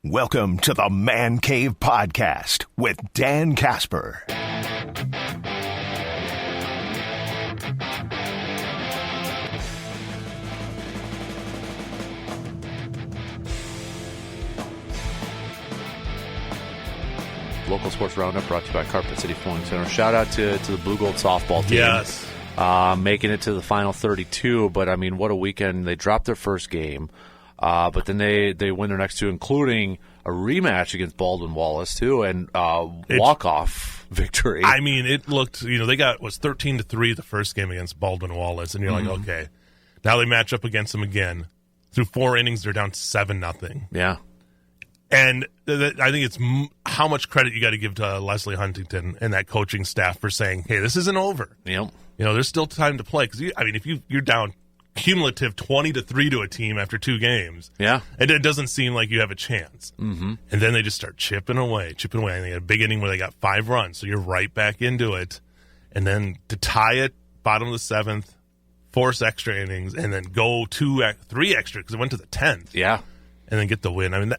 Welcome to the Man Cave Podcast with Dan Casper. Local Sports Roundup brought to you by Carpet City Flooring Center. Shout out to the Blugold softball team. Yes. Making it to the final 32, but I mean, what a weekend. They dropped their first game, but then they win their next two, including a rematch against Baldwin Wallace, too, and walk-off victory. I mean, it looked, they was 13-3 the first game against Baldwin Wallace, and you're like, okay, now they match up against them again. Through 4 innings, they're down 7-0. Yeah. And I think it's how much credit you got to give to Leslie Huntington and that coaching staff for saying, hey, this isn't over. Yep. There's still time to play. Because, if you're down cumulative 20-3 to a team after 2 games, yeah, it doesn't seem like you have a chance. Mm-hmm. And then they just start chipping away. And they had a big inning where they got 5 runs, so you're right back into it. And then to tie it, bottom of the 7th, force extra innings, and then go 3 extra because it went to the 10th. Yeah. And then get the win. I mean,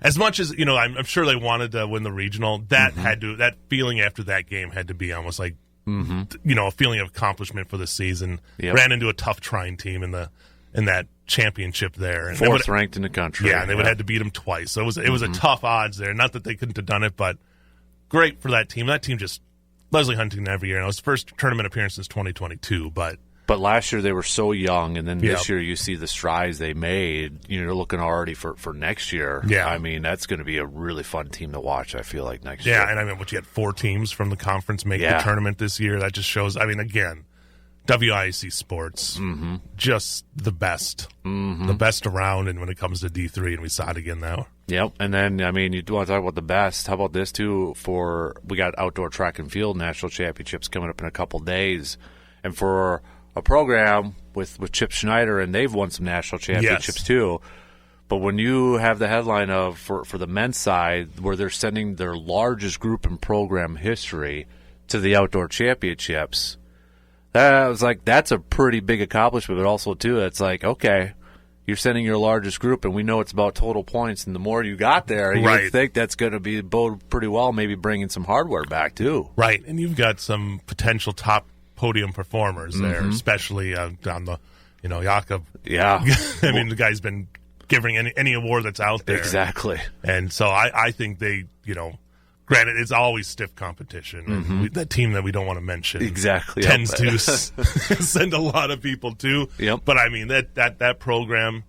as much as, I'm sure they wanted to win the regional, that that feeling after that game had to be almost like, a feeling of accomplishment for the season. Yep. Ran into a tough trying team in that championship there. And 4th ranked in the country. Yeah, and they would have had to beat them twice. So it was a tough odds there. Not that they couldn't have done it, but great for that team. That team just, Leslie Huntington every year. It was his first tournament appearance since 2022, But last year they were so young, and then this year you see the strides they made. You're looking already for next year. Yeah. I mean, that's going to be a really fun team to watch, I feel like, next year. Yeah, and you had 4 teams from the conference make the tournament this year. That just shows, again, WIAC sports, just the best. The best around, and when it comes to D3, and we saw it again now. Yep, and then, you do want to talk about the best. How about this, too, we got outdoor track and field national championships coming up in a couple days, and for a program with Chip Schneider, and they've won some national championships too. But when you have the headline of for the men's side where they're sending their largest group in program history to the outdoor championships, that was like, that's a pretty big accomplishment. But also too, it's like, okay, you're sending your largest group, and we know it's about total points, and the more you got there, you think that's going to be bode pretty well, maybe bringing some hardware back too. Right, and you've got some potential top podium performers there, especially on the, Jakob. Yeah. The guy's been giving any award that's out there. Exactly. And so I think they, granted, it's always stiff competition. And that team that we don't want to mention tends to send a lot of people too. Yep. But, that program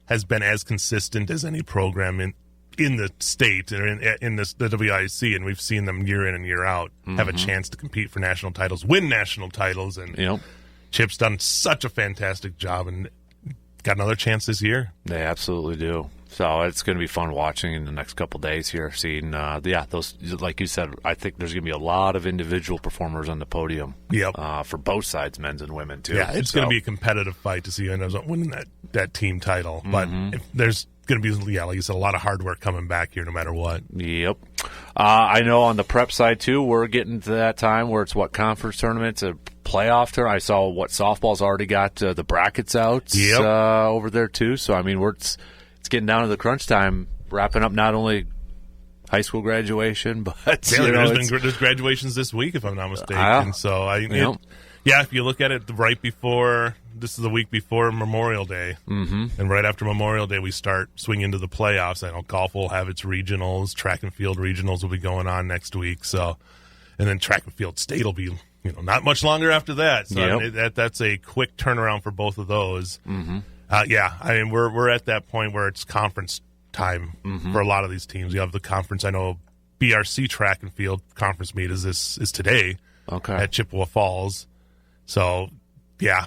has been as consistent as any program in the state or in the WIC, and we've seen them year in and year out have a chance to compete for national titles, win national titles, and Chip's done such a fantastic job and got another chance this year. They absolutely do. So it's going to be fun watching in the next couple days here, seeing, those, like you said, I think there's going to be a lot of individual performers on the podium for both sides, men's and women, too. Yeah, it's going to be a competitive fight to see who ends up winning that team title. But if there's going to be, like you said, a lot of hard work coming back here no matter what. Yep. I know on the prep side, too, we're getting to that time where it's conference tournaments, a playoff tournament. I saw softball's already got the brackets out over there, too. So, it's getting down to the crunch time, wrapping up not only high school graduation, but there's graduations this week, if I'm not mistaken. So if you look at it right before, this is the week before Memorial Day, and right after Memorial Day we start swinging into the playoffs. I know golf will have its regionals, track and field regionals will be going on next week. So, and then track and field state will be not much longer after that. So that's a quick turnaround for both of those. We're at that point where it's conference time for a lot of these teams. You have the conference. I know BRC track and field conference meet is today at Chippewa Falls. So, a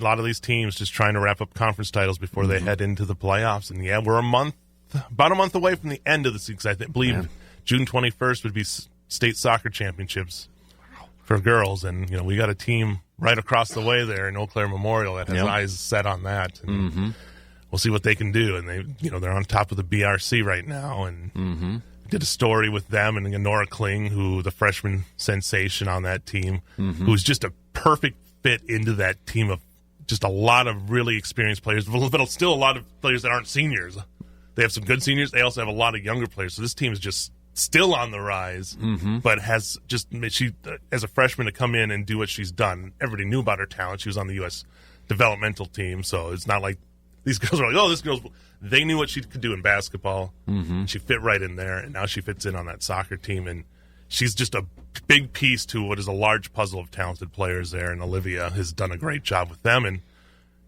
lot of these teams just trying to wrap up conference titles before they head into the playoffs. And we're about a month away from the end of the season. I believe June 21st would be state soccer championships for girls, and we got a team right across the way there in Eau Claire Memorial that has eyes set on that. And we'll see what they can do. And they're on top of the BRC right now, and did a story with them and Nora Kling, who the freshman sensation on that team, who's just a perfect fit into that team of just a lot of really experienced players, but still a lot of players that aren't seniors. They have some good seniors. They also have a lot of younger players. So this team is just still on the rise, but has just she as a freshman to come in and do what she's done. Everybody knew about her talent. She was on the U.S. developmental team, so it's not like these girls are like, oh, this girl's. They knew what she could do in basketball. She fit right in there, and now she fits in on that soccer team, and she's just a big piece to what is a large puzzle of talented players there. And Olivia has done a great job with them. And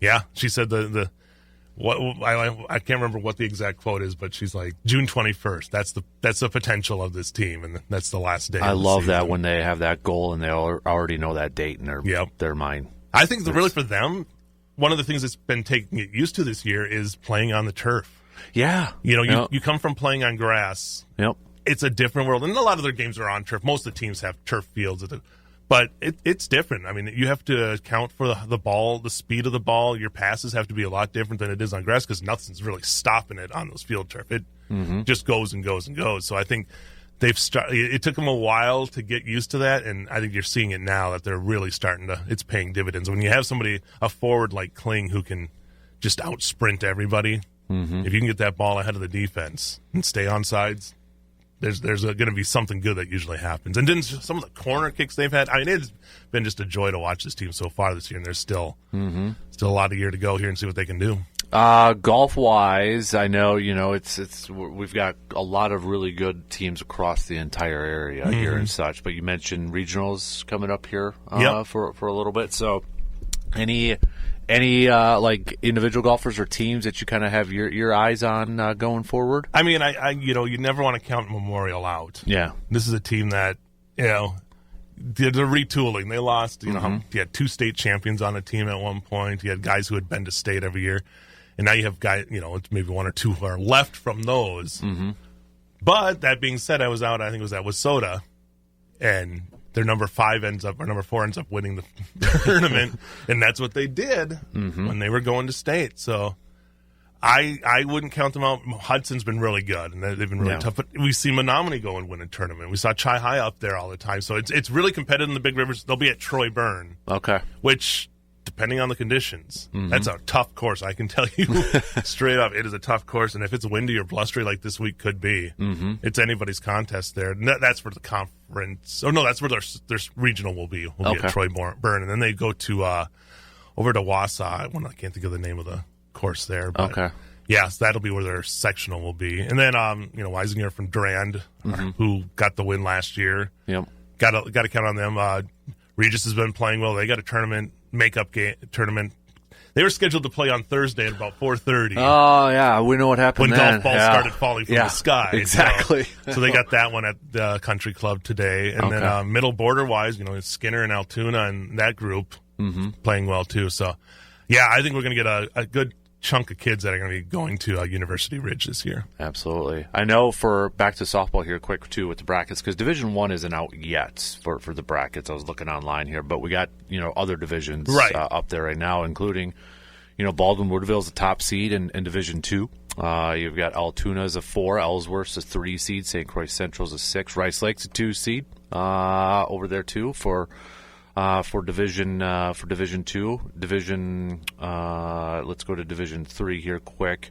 yeah, she said I can't remember what the exact quote is, but she's like June 21st. That's the potential of this team, and that's the last day. I love that when they have that goal and they already know that date in their mind. I think really for them, one of the things that's been taking it used to this year is playing on the turf. Yeah, you come from playing on grass. Yep, it's a different world, and a lot of their games are on turf. Most of the teams have turf fields. But it's different. I mean, you have to account for the ball, the speed of the ball. Your passes have to be a lot different than it is on grass because nothing's really stopping it on those field turf. It just goes and goes and goes. So I think it took them a while to get used to that, and I think you're seeing it now that they're really starting to. It's paying dividends when you have a forward like Kling who can just out sprint everybody. If you can get that ball ahead of the defense and stay on sides. There's going to be something good that usually happens. And then some of the corner kicks they've had, I mean, it's been just a joy to watch this team so far this year, and there's still a lot of year to go here and see what they can do. Golf-wise, I know, we've got a lot of really good teams across the entire area here and such, but you mentioned regionals coming up here for a little bit. So any like individual golfers or teams that you kind of have your eyes on going forward? I mean, you never want to count Memorial out. Yeah, this is a team that they're retooling. They lost. You had 2 state champions on a team at one point. You had guys who had been to state every year, and now you have guys. It's maybe 1 or 2 who are left from those. But that being said, I was out. I think it was at Wissota, and their number 4 ends up winning the tournament, and that's what they did when they were going to state. So I wouldn't count them out. Hudson's been really good, and they've been really tough. But we see Menominee go and win a tournament. We saw Chi High up there all the time. So it's really competitive in the big rivers. They'll be at Troy Byrne, which, depending on the conditions, that's a tough course. I can tell you straight up, it is a tough course. And if it's windy or blustery like this week could be, it's anybody's contest there. And that's where the conference. Oh no, that's where their regional will be. Will be at Troy Byrne, and then they go to over to Wausau. I can't think of the name of the course there. But yes, that'll be where their sectional will be. And then Weisinger from Durand, who got the win last year. Yep, got to count on them. Regis has been playing well. They got a tournament. Makeup game tournament. They were scheduled to play on Thursday at about 4:30. Oh yeah, we know what happened when then. golf balls started falling from the sky. Exactly. So they got that one at the country club today, and then middle border wise, Skinner and Altoona and that group playing well too. So yeah, I think we're going to get a good chunk of kids that are going to be going to University Ridge this year. Absolutely. I know for back to softball here quick too with the brackets, because Division I isn't out yet for the brackets. I was looking online here, but we got other divisions up there right now, including Baldwin Woodville's the top seed in Division II. You've got Altoona as a 4, Ellsworth's a 3 seed, St. Croix Central's a 6, Rice Lake's a 2 seed over there too for Division II. Let's go to Division III here quick.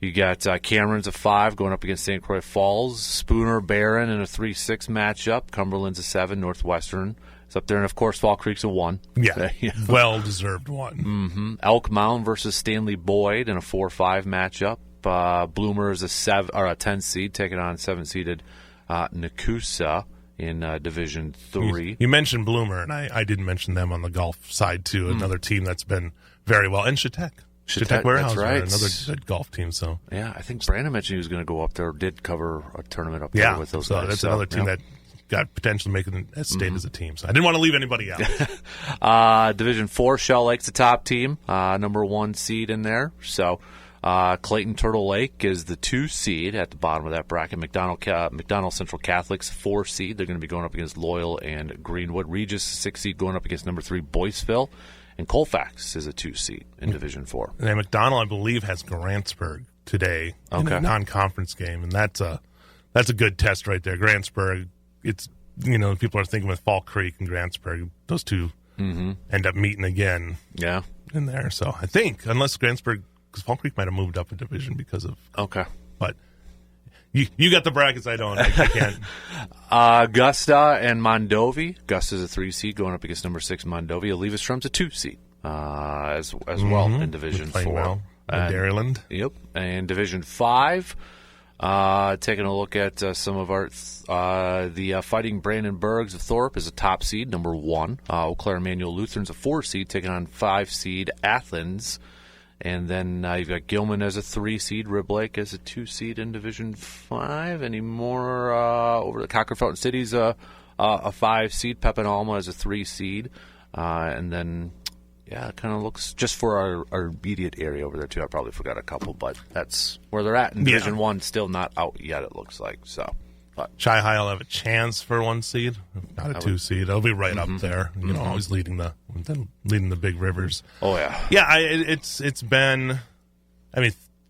You got Cameron's a 5 going up against St. Croix Falls. Spooner Barron in a 3-6 matchup. Cumberland's a 7. Northwestern is up there, and of course Fall Creek's a 1. Yeah, well deserved 1. Elk Mound versus Stanley Boyd in a 4-5 matchup. Bloomer is a 10 seed taking on 7-seeded Nakusa in Division III. You mentioned Bloomer, and I didn't mention them on the golf side, too. Another team that's been very well. And Chautauqua Warehouse, that's right. Another good golf team. So yeah, I think Brandon mentioned he was going to go up there, did cover a tournament up there with those guys. That's another team that got potentially making it state as a team. So I didn't want to leave anybody out. Division IV, Shell Lake's the top team, number 1 seed in there. So Clayton Turtle Lake is the 2 seed at the bottom of that bracket. McDonald Central Catholic's 4 seed. They're going to be going up against Loyal and Greenwood. Regis 6 seed going up against number 3 Boyceville. And Colfax is a 2 seed in Division IV. And then McDonald, I believe, has Grantsburg today in a non-conference game, and that's a good test right there. Grantsburg, it's people are thinking with Fall Creek and Grantsburg, those two end up meeting again. Yeah, in there. So I think unless Grantsburg because Fall Creek might have moved up a division because of. Okay. But you got the brackets. I don't. I can't. Augusta and Mondovi. Augusta's a 3 seed going up against number 6 Mondovi. Levestrum's a 2 seed as well in Division 4. Well. Dairyland. Yep. And Division 5. Taking a look at some of our the Fighting Brandenburgs of Thorpe is a top seed, number 1. Eau Claire Emmanuel Lutheran's a 4 seed, taking on 5 seed Athens. And then you've got Gilman as a 3 seed, Rib Lake as a 2 seed in Division 5. Any more over the Cocker Fountain City's a 5 seed, Pep and Alma as a 3 seed. And then, yeah, it kind of looks just for our immediate area over there, too. I probably forgot a couple, but that's where they're at. In Division 1, still not out yet, it looks like. So, but Chi High will have a chance for 1 seed, not a 2 seed. They'll be right up there, always leading the big rivers. Oh, yeah. Yeah, it's been,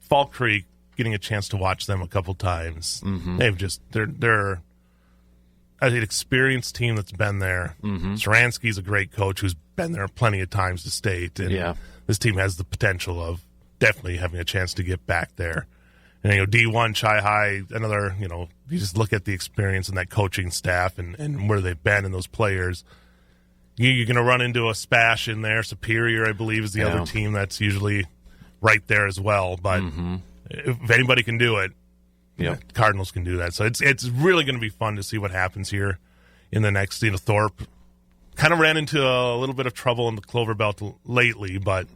Fall Creek, getting a chance to watch them a couple times. They've just, they're an experienced team that's been there. Saransky's a great coach who's been there plenty of times to state. And this team has the potential of definitely having a chance to get back there. And, D1, Chi High, another, you just look at the experience and that coaching staff and where they've been and those players. You're going to run into a Spash in there. Superior, I believe, is the other team that's usually right there as well. But if anybody can do it, Cardinals can do that. So it's really going to be fun to see what happens here in the next. Thorpe kind of ran into a little bit of trouble in the Clover Belt lately, but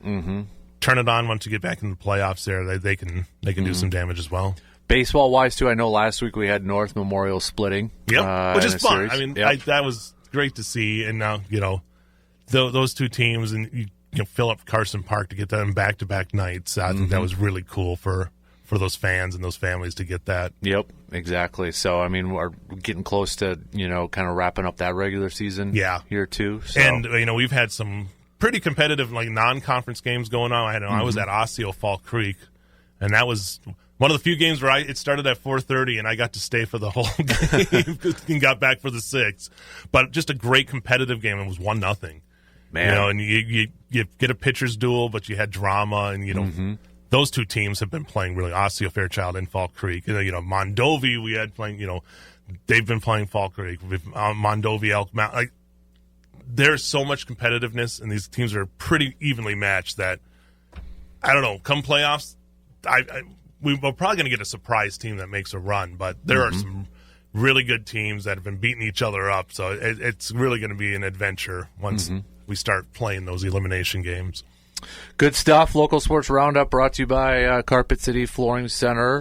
turn it on once you get back in the playoffs. There, they can do some damage as well. Baseball wise too, I know last week we had North Memorial splitting. Which is fun. Series. That was great to see. And now those two teams and you fill up Carson Park to get them back-to-back nights. I think that was really cool for those fans and those families to get that. Yep, exactly. So, we're getting close to, kind of wrapping up that regular season here, too. So. And, we've had some pretty competitive, non-conference games going on. I was at Osseo Fall Creek, and that was one of the few games where it started at 4:30, and I got to stay for the whole game and got back for the 6th. But just a great competitive game. It was 1-0. Man. And you get a pitcher's duel, but you had drama, and, those two teams have been playing really. Osseo Fairchild and Fall Creek. Mondovi we had playing. They've been playing Fall Creek. Mondovi, Elk Mountain. There's so much competitiveness, and these teams are pretty evenly matched. That I don't know. Come playoffs, we're probably going to get a surprise team that makes a run. But there are some really good teams that have been beating each other up. So it's really going to be an adventure once we start playing those elimination games. Good stuff. Local Sports Roundup brought to you by Carpet City Flooring Center.